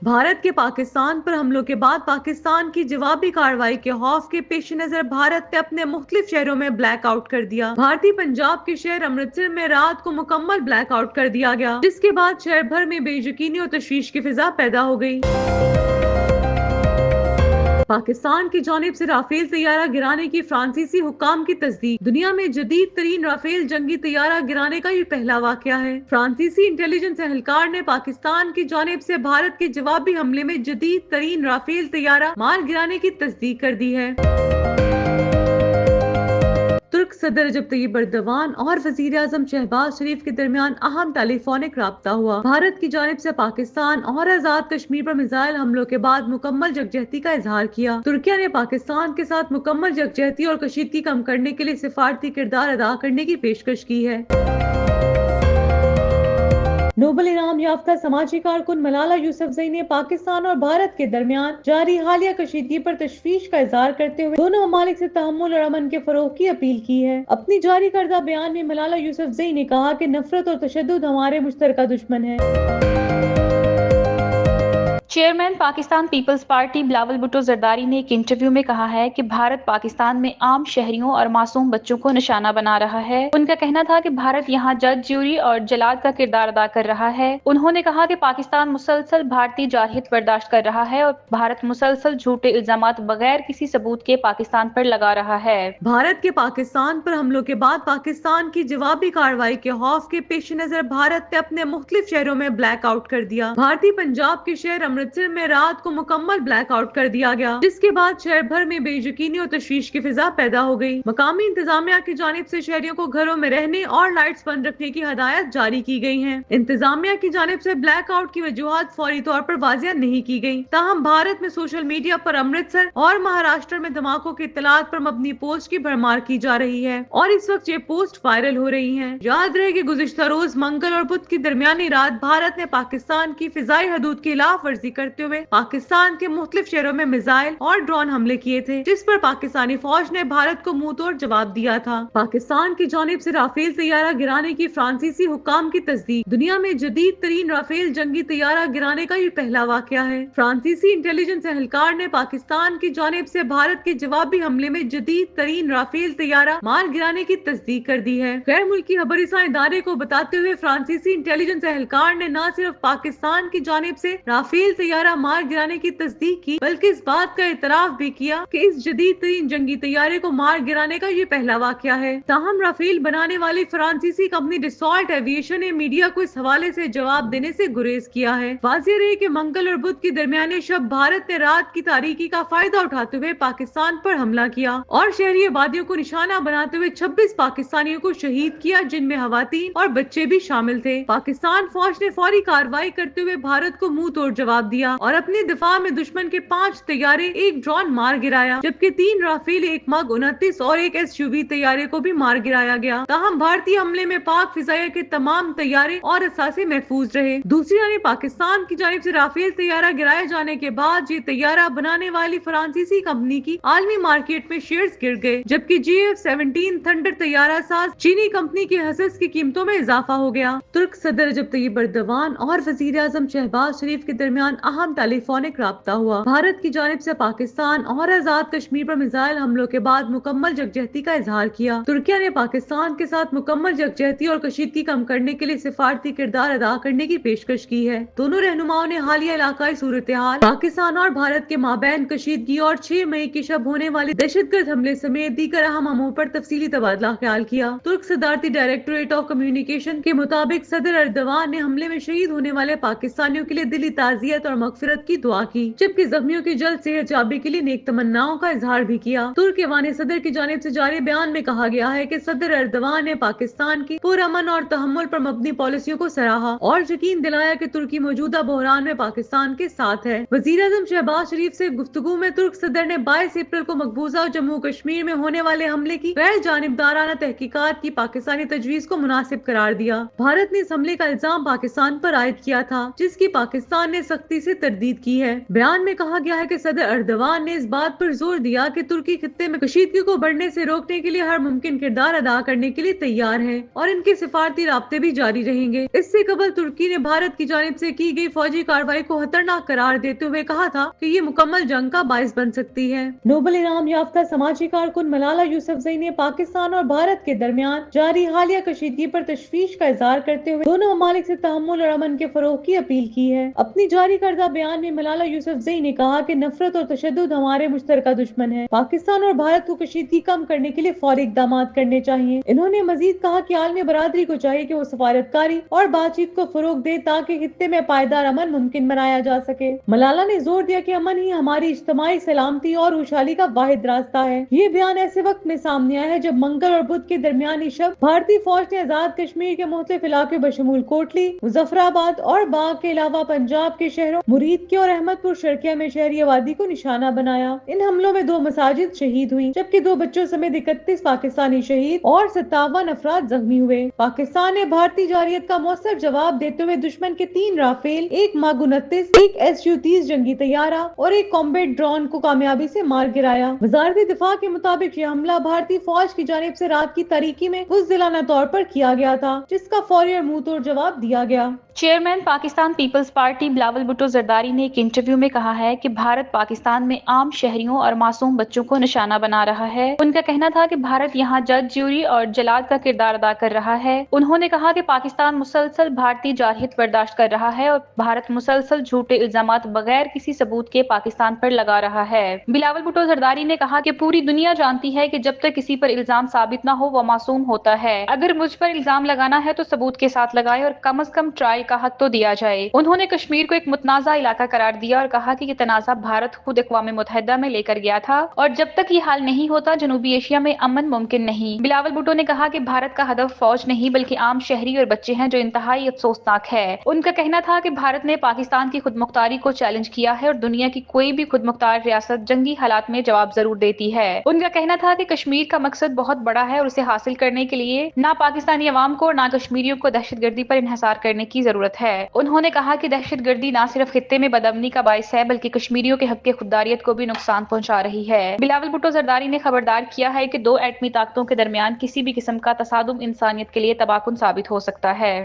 بھارت کے پاکستان پر حملوں کے بعد پاکستان کی جوابی کارروائی کے خوف کے پیش نظر بھارت نے اپنے مختلف شہروں میں بلیک آؤٹ کر دیا۔ بھارتی پنجاب کے شہر امرتسر میں رات کو مکمل بلیک آؤٹ کر دیا گیا، جس کے بعد شہر بھر میں بے یقینی اور تشویش کی فضا پیدا ہو گئی۔ پاکستان کی جانب سے رافیل طیارہ گرانے کی فرانسیسی حکام کی تصدیق۔ دنیا میں جدید ترین رافیل جنگی طیارہ گرانے کا یہ پہلا واقعہ ہے۔ فرانسیسی انٹیلیجنس اہلکار نے پاکستان کی جانب سے بھارت کے جوابی حملے میں جدید ترین رافیل طیارہ مار گرانے کی تصدیق کر دی ہے۔ ترک صدر رجب طیب ایردوان اور وزیر اعظم شہباز شریف کے درمیان اہم ٹیلی فونک رابطہ ہوا۔ بھارت کی جانب سے پاکستان اور آزاد کشمیر پر میزائل حملوں کے بعد مکمل یکجہتی کا اظہار کیا۔ ترکیہ نے پاکستان کے ساتھ مکمل یکجہتی اور کشیدگی کم کرنے کے لیے سفارتی کردار ادا کرنے کی پیشکش کی ہے۔ نوبل انعام یافتہ سماجی کارکن ملالہ یوسفزئی نے پاکستان اور بھارت کے درمیان جاری حالیہ کشیدگی پر تشویش کا اظہار کرتے ہوئے دونوں ممالک سے تحمل اور امن کے فروغ کی اپیل کی ہے۔ اپنی جاری کردہ بیان میں ملالہ یوسفزئی نے کہا کہ نفرت اور تشدد ہمارے مشترکہ دشمن ہے۔ چیئرمین پاکستان پیپلز پارٹی بلاول بھٹو زرداری نے ایک انٹرویو میں کہا ہے کہ بھارت پاکستان میں عام شہریوں اور معصوم بچوں کو نشانہ بنا رہا ہے۔ ان کا کہنا تھا کہ بھارت یہاں جج، جیوری اور جلاد کا کردار ادا کر رہا ہے۔ انہوں نے کہا کہ پاکستان مسلسل بھارتی جارحیت برداشت کر رہا ہے اور بھارت مسلسل جھوٹے الزامات بغیر کسی ثبوت کے پاکستان پر لگا رہا ہے۔ بھارت کے پاکستان پر حملوں کے بعد پاکستان کی جوابی کارروائی کے خوف کے پیش نظر بھارت نے اپنے مختلف شہروں میں بلیک آؤٹ کر دیا۔ بھارتی پنجاب کے شہر امرتسر میں رات کو مکمل بلیک آؤٹ کر دیا گیا، جس کے بعد شہر بھر میں بے یقینی اور تشویش کی فضا پیدا ہو گئی۔ مقامی انتظامیہ کی جانب سے شہریوں کو گھروں میں رہنے اور لائٹس بند رکھنے کی ہدایت جاری کی گئی ہیں۔ انتظامیہ کی جانب سے بلیک آؤٹ کی وجوہات فوری طور پر واضح نہیں کی گئی، تاہم بھارت میں سوشل میڈیا پر امرتسر اور مہاراشٹر میں دھماکوں کی اطلاعات پر مبنی پوسٹ کی بھرمار کی جا رہی ہے اور اس وقت یہ پوسٹ وائرل ہو رہی ہیں۔ یاد رہے کہ گزشتہ روز منگل اور بدھ کی درمیانی رات بھارت نے پاکستان کی فضائی حدود کی خلاف ورزی کرتے ہوئے پاکستان کے مختلف شہروں میں میزائل اور ڈرون حملے کیے تھے، جس پر پاکستانی فوج نے بھارت کو منہ توڑ جواب دیا تھا۔ پاکستان کی جانب سے رافیل طیارہ گرانے کی فرانسیسی حکام کی تصدیق۔ دنیا میں جدید ترین رافیل جنگی طیارہ گرانے کا یہ پہلا واقعہ ہے۔ فرانسیسی انٹیلیجنس اہلکار نے پاکستان کی جانب سے بھارت کے جوابی حملے میں جدید ترین رافیل طیارہ مار گرانے کی تصدیق کر دی ہے۔ غیر ملکی خبررساں ادارے کو بتاتے ہوئے فرانسیسی انٹیلیجنس اہلکار نے نہ صرف پاکستان کی جانب سے رافیل طیارہ مار گرانے کی تصدیق کی، بلکہ اس بات کا اعتراف بھی کیا کہ اس جدید ترین جنگی طیارے کو مار گرانے کا یہ پہلا واقعہ ہے۔ تاہم رافیل بنانے والی فرانسیسی کمپنی ڈسالٹ ایویشن نے میڈیا کو اس حوالے سے جواب دینے سے گریز کیا ہے۔ واضح رہے کہ منگل اور بدھ کی درمیانے شب بھارت نے رات کی تاریکی کا فائدہ اٹھاتے ہوئے پاکستان پر حملہ کیا اور شہری آبادیوں کو نشانہ بناتے ہوئے 26 پاکستانیوں کو شہید کیا، جن میں خواتین اور بچے بھی شامل تھے۔ پاکستان فوج نے فوری کارروائی کرتے ہوئے بھارت کو منہ توڑ جواب دیا اور اپنی دفاع میں دشمن کے 5 طیارے، ایک ڈرون مار گرایا، جبکہ 3 رافیل، ایک MiG 29 اور ایک SUV طیارے کو بھی مار گرایا گیا۔ تاہم بھارتی حملے میں پاک فضائیہ کے تمام طیارے اور اثاثے محفوظ رہے۔ دوسری جانب پاکستان کی جانب سے رافیل طیارہ گرائے جانے کے بعد یہ طیارہ بنانے والی فرانسیسی کمپنی کی عالمی مارکیٹ میں شیئرز گر گئے، جبکہ GF-17 تھنڈر طیارہ ساز چینی کمپنی کی حصص کی قیمتوں میں اضافہ ہو گیا۔ ترک صدر رجب طیب ایردوان اور وزیر اعظم شہباز شریف کے درمیان اہم ٹیلی فونک رابطہ ہوا۔ بھارت کی جانب سے پاکستان اور آزاد کشمیر پر میزائل حملوں کے بعد مکمل یکجہتی کا اظہار کیا۔ ترکیہ نے پاکستان کے ساتھ مکمل یکجہتی اور کشیدگی کم کرنے کے لیے سفارتی کردار ادا کرنے کی پیشکش کی ہے۔ دونوں رہنماؤں نے حالیہ علاقائی صورتحال، پاکستان اور بھارت کے مابین کشیدگی اور 6 مئی کی شب ہونے والی دہشت گرد حملے سمیت دیگر اہم امور پر تفصیلی تبادلہ خیال کیا۔ ترک صدارتی ڈائریکٹوریٹ آف کمیونیکیشن کے مطابق صدر ایردوان نے حملے میں شہید ہونے والے پاکستانیوں کے لیے دلی تعزیت اور مغفرت کی دعا کی، جبکہ زخمیوں کی جلد صحت یابی کے لیے نیک تمناؤں کا اظہار بھی کیا۔ ترک ایوان صدر کی جانب سے جاری بیان میں کہا گیا ہے کہ صدر ایردوان نے پاکستان کی پرامن اور تحمل پر مبنی پالیسیوں کو سراہا اور یقین دلایا کہ ترکی موجودہ بحران میں پاکستان کے ساتھ ہے۔ وزیر اعظم شہباز شریف سے گفتگو میں ترک صدر نے 22 اپریل کو مقبوضہ جموں کشمیر میں ہونے والے حملے کی غیر جانبدارانہ تحقیقات کی پاکستانی تجویز کو مناسب قرار دیا۔ بھارت نے اس حملے کا الزام پاکستان پر عائد کیا تھا، جس کی پاکستان نے سختی سختی سے تردید کی ہے۔ بیان میں کہا گیا ہے کہ صدر اردوان نے اس بات پر زور دیا کہ ترکی خطے میں کشیدگی کو بڑھنے سے روکنے کے لیے ہر ممکن کردار ادا کرنے کے لیے تیار ہے اور ان کے سفارتی رابطے بھی جاری رہیں گے۔ اس سے قبل ترکی نے بھارت کی جانب سے کی گئی فوجی کارروائی کو خطرناک قرار دیتے ہوئے کہا تھا کہ یہ مکمل جنگ کا باعث بن سکتی ہے۔ نوبل انعام یافتہ سماجی کارکن ملالہ یوسفزئی نے پاکستان اور بھارت کے درمیان جاری حالیہ کشیدگی پر تشویش کا اظہار کرتے ہوئے دونوں ممالک سے تحمل اور امن کے فروغ کی اپیل کی ہے۔ اپنی جاری کردہ بیان میں ملالہ یوسفزئی نے کہا کہ نفرت اور تشدد ہمارے مشترکہ دشمن ہے۔ پاکستان اور بھارت کو کشیدگی کم کرنے کے لیے فوری اقدامات کرنے چاہیے۔ انہوں نے مزید کہا کہ عالمی برادری کو چاہیے کہ وہ سفارتکاری اور بات چیت کو فروغ دے تاکہ خطے میں پائیدار امن ممکن بنایا جا سکے۔ ملالہ نے زور دیا کہ امن ہی ہماری اجتماعی سلامتی اور خوشحالی کا واحد راستہ ہے۔ یہ بیان ایسے وقت میں سامنے آیا ہے جب منگل اور بدھ کے درمیانی شب بھارتی فوج نے آزاد کشمیر کے مختلف علاقے بشمول کوٹلی، مظفر آباد اور باغ کے علاوہ پنجاب کے شہروں مرید کے اور احمد پور شرقیہ میں شہری آبادی کو نشانہ بنایا۔ ان حملوں میں 2 مساجد شہید ہوئی جبکہ 2 بچوں سمیت 31 پاکستانی شہید اور 57 افراد زخمی ہوئے۔ پاکستان نے بھارتی جارحیت کا مؤثر جواب دیتے ہوئے دشمن کے 3 رافیل، 1 MiG 29، 1 Su-30 جنگی طیارہ اور 1 کامبیٹ ڈرون کو کامیابی سے مار گرایا۔ وزارت دفاع کے مطابق یہ حملہ بھارتی فوج کی جانب سے رات کی تاریکی میں بزدلانہ طور پر کیا گیا تھا جس کا فوری اور منہ توڑ جواب دیا گیا۔ چیئرمین پاکستان پیپلز پارٹی بلاول بھٹو زرداری نے ایک انٹرویو میں کہا ہے کہ بھارت پاکستان میں عام شہریوں اور معصوم بچوں کو نشانہ بنا رہا ہے۔ ان کا کہنا تھا کہ بھارت یہاں جج، جیوری اور جلاد کا کردار ادا کر رہا ہے۔ انہوں نے کہا کہ پاکستان مسلسل بھارتی جارحیت برداشت کر رہا ہے اور بھارت مسلسل جھوٹے الزامات بغیر کسی ثبوت کے پاکستان پر لگا رہا ہے۔ بلاول بھٹو زرداری نے کہا کہ پوری دنیا جانتی ہے کہ جب تک کسی پر الزام ثابت نہ ہو وہ معصوم ہوتا ہے۔ اگر مجھ پر الزام لگانا ہے تو ثبوت کے ساتھ لگائے اور کم از کم ٹرائل کا حق تو دیا جائے۔ انہوں نے کشمیر کو ایک متنازع علاقہ قرار دیا اور کہا کہ یہ تنازع بھارت خود اقوام متحدہ میں لے کر گیا تھا اور جب تک یہ حل نہیں ہوتا جنوبی ایشیا میں امن ممکن نہیں۔ بلاول بھٹو نے کہا کہ بھارت کا ہدف فوج نہیں بلکہ عام شہری اور بچے ہیں جو انتہائی افسوسناک ہے۔ ان کا کہنا تھا کہ بھارت نے پاکستان کی خود مختاری کو چیلنج کیا ہے اور دنیا کی کوئی بھی خود مختار ریاست جنگی حالات میں جواب ضرور دیتی ہے۔ ان کا کہنا تھا کہ کشمیر کا مقصد بہت بڑا ہے اور اسے حاصل کرنے کے لیے نہ پاکستانی عوام کو اور نہ کشمیریوں کو دہشت گردی پر انحصار کرنے کی ضرورت ہے۔ انہوں نے کہا کہ دہشت گردی نہ صرف خطے میں بدامنی کا باعث ہے بلکہ کشمیریوں کے حق خودداریت کو بھی نقصان پہنچا رہی ہے۔ بلاول بھٹو زرداری نے خبردار کیا ہے کہ 2 ایٹمی طاقتوں کے درمیان کسی بھی قسم کا تصادم انسانیت کے لیے تباہ کن ثابت ہو سکتا ہے۔